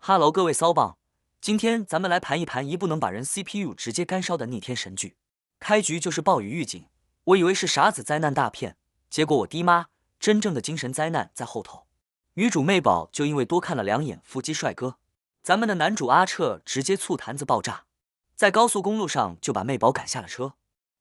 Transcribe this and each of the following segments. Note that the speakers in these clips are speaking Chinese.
哈喽，各位骚棒，今天咱们来盘一盘一部能把人 CPU 直接干烧的逆天神剧。开局就是暴雨预警，我以为是傻子灾难大片，结果我滴妈，真正的精神灾难在后头。女主妹宝就因为多看了2眼腹肌帅哥，咱们的男主阿彻直接醋坛子爆炸，在高速公路上就把妹宝赶下了车。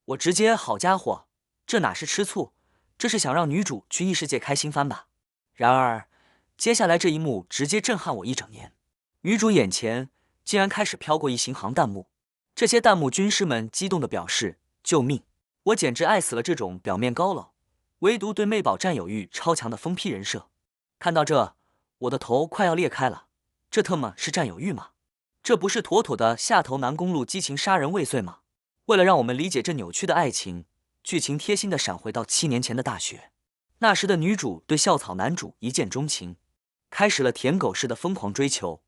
我直接好家伙，这哪是吃醋，这是想让女主去异世界开新番吧？然而，接下来这一幕直接震撼我一整年。女主眼前竟然开始飘过一行弹幕，这些弹幕军师们激动地表示救命！我简直爱死了这种表面高冷，唯独对妹宝占有欲超强的疯批人设。看到这，我的头快要裂开了，这特么是占有欲吗？这不是妥妥的下头南公路激情杀人未遂吗？为了让我们理解这扭曲的爱情，剧情贴心地闪回到7年前的大学，那时的女主对校草男主一见钟情，开始了舔狗式的疯狂追求。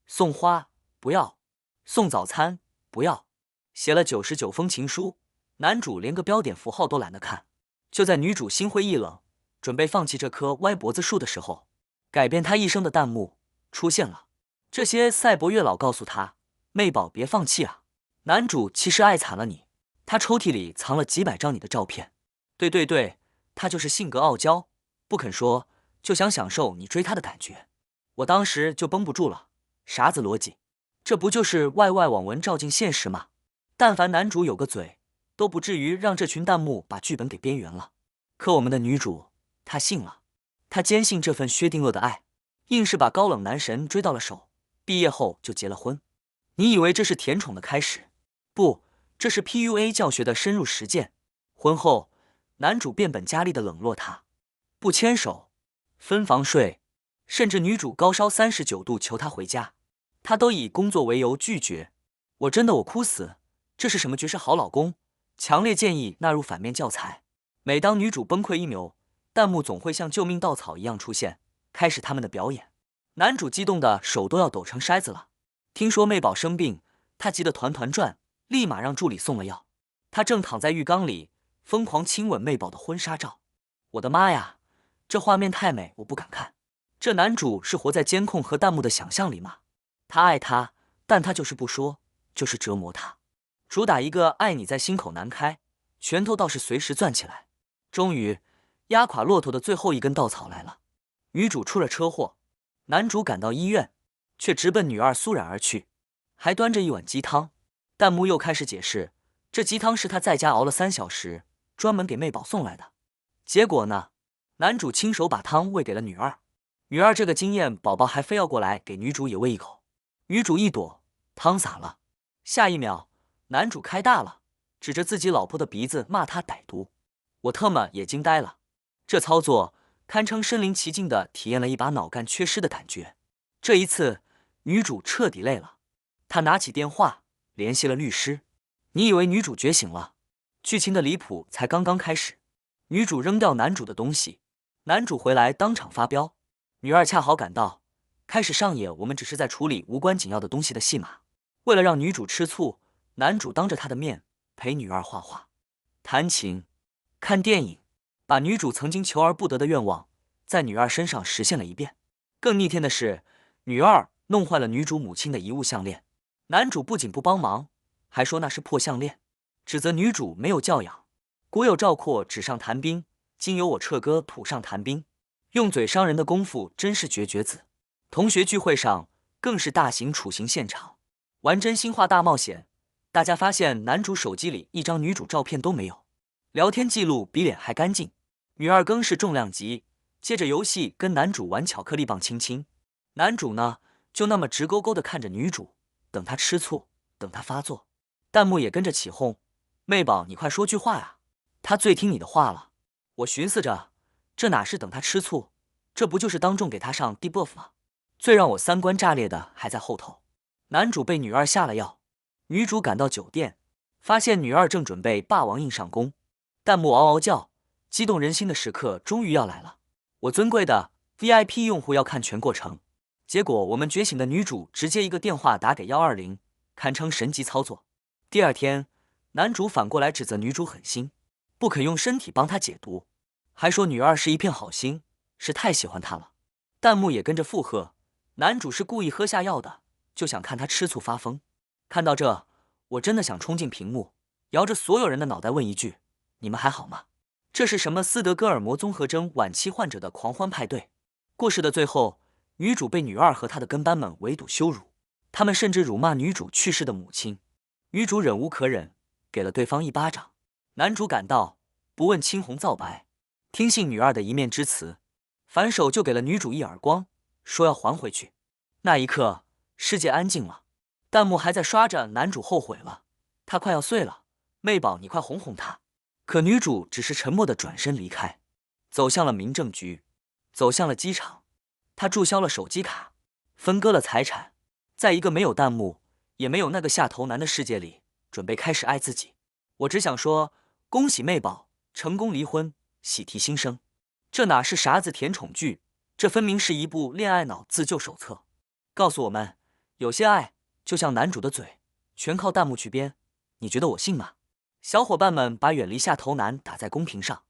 送花不要，送早餐不要，写了99封情书，男主连个标点符号都懒得看。就在女主心灰意冷，准备放弃这棵歪脖子树的时候，改变她一生的弹幕出现了。这些赛博月老告诉她，妹宝别放弃啊，男主其实爱惨了你，他抽屉里藏了几百张你的照片。对，他就是性格傲娇，不肯说，就想享受你追他的感觉。我当时就绷不住了。啥子逻辑？这不就是外网文照进现实吗？但凡男主有个嘴，都不至于让这群弹幕把剧本给边缘了。可我们的女主，她信了，她坚信这份薛定谔的爱，硬是把高冷男神追到了手，毕业后就结了婚。你以为这是甜宠的开始？不，这是 PUA 教学的深入实践。婚后，男主变本加厉的冷落她，不牵手，分房睡，甚至女主高烧39度求他回家，他都以工作为由拒绝。我哭死，这是什么绝世好老公？强烈建议纳入反面教材。每当女主崩溃一扭，弹幕总会像救命稻草一样出现，开始他们的表演。男主激动的手都要抖成筛子了。听说妹宝生病，他急得团团转，立马让助理送了药。他正躺在浴缸里疯狂亲吻妹宝的婚纱照。我的妈呀，这画面太美，我不敢看。这男主是活在监控和弹幕的想象里吗？他爱她，但他就是不说，就是折磨她。主打一个爱你在心口难开，拳头倒是随时攥起来。终于，压垮骆驼的最后一根稻草来了。女主出了车祸，男主赶到医院，却直奔女二苏冉而去，还端着一碗鸡汤。弹幕又开始解释，这鸡汤是他在家熬了3小时，专门给妹宝送来的。结果呢，男主亲手把汤喂给了女二。女二这个经验宝宝还非要过来给女主也喂一口，女主一躲，汤洒了。下一秒，男主开大了，指着自己老婆的鼻子骂她歹毒。我特么也惊呆了，这操作堪称身临其境的体验了一把脑干缺失的感觉。这一次，女主彻底累了，她拿起电话联系了律师。你以为女主觉醒了？剧情的离谱才刚刚开始。女主扔掉男主的东西，男主回来当场发飙。女二恰好赶到，开始上演我们只是在处理无关紧要的东西的戏码。为了让女主吃醋，男主当着她的面陪女二画画、弹琴、看电影，把女主曾经求而不得的愿望在女二身上实现了一遍。更逆天的是，女二弄坏了女主母亲的遗物项链，男主不仅不帮忙，还说那是破项链，指责女主没有教养。国有赵括纸上谈兵，今由我彻哥土上谈兵。用嘴伤人的功夫真是绝子。同学聚会上更是大型处刑现场，玩真心话大冒险。大家发现男主手机里一张女主照片都没有，聊天记录比脸还干净。女二更是重量级，接着游戏跟男主玩巧克力棒亲亲。男主呢，就那么直勾勾地看着女主，等她吃醋，等她发作。弹幕也跟着起哄，妹宝你快说句话呀，他最听你的话了。我寻思着，这哪是等他吃醋，这不就是当众给他上 debuff 吗？最让我三观炸裂的还在后头。男主被女二下了药，女主赶到酒店，发现女二正准备霸王硬上弓。弹幕嗷嗷叫，激动人心的时刻终于要来了。我尊贵的 VIP 用户要看全过程。结果我们觉醒的女主直接一个电话打给120，堪称神级操作。第二天，男主反过来指责女主狠心，不肯用身体帮他解毒，还说女二是一片好心，是太喜欢他了。弹幕也跟着附和，男主是故意喝下药的，就想看他吃醋发疯。看到这，我真的想冲进屏幕，摇着所有人的脑袋问一句：你们还好吗？这是什么斯德哥尔摩综合征晚期患者的狂欢派对？故事的最后，女主被女二和她的跟班们围堵羞辱，他们甚至辱骂女主去世的母亲。女主忍无可忍，给了对方一巴掌。男主赶到，不问青红皂白，听信女二的一面之词，反手就给了女主一耳光，说要还回去。那一刻，世界安静了，弹幕还在刷着男主后悔了，他快要碎了，妹宝你快哄哄他。可女主只是沉默地转身离开，走向了民政局，走向了机场。她注销了手机卡，分割了财产，在一个没有弹幕也没有那个下头男的世界里，准备开始爱自己。我只想说，恭喜妹宝成功离婚，喜提新生。这哪是傻子甜宠剧，这分明是一部恋爱脑自救手册，告诉我们，有些爱就像男主的嘴，全靠弹幕去编。你觉得我信吗？小伙伴们把远离下头男打在公屏上。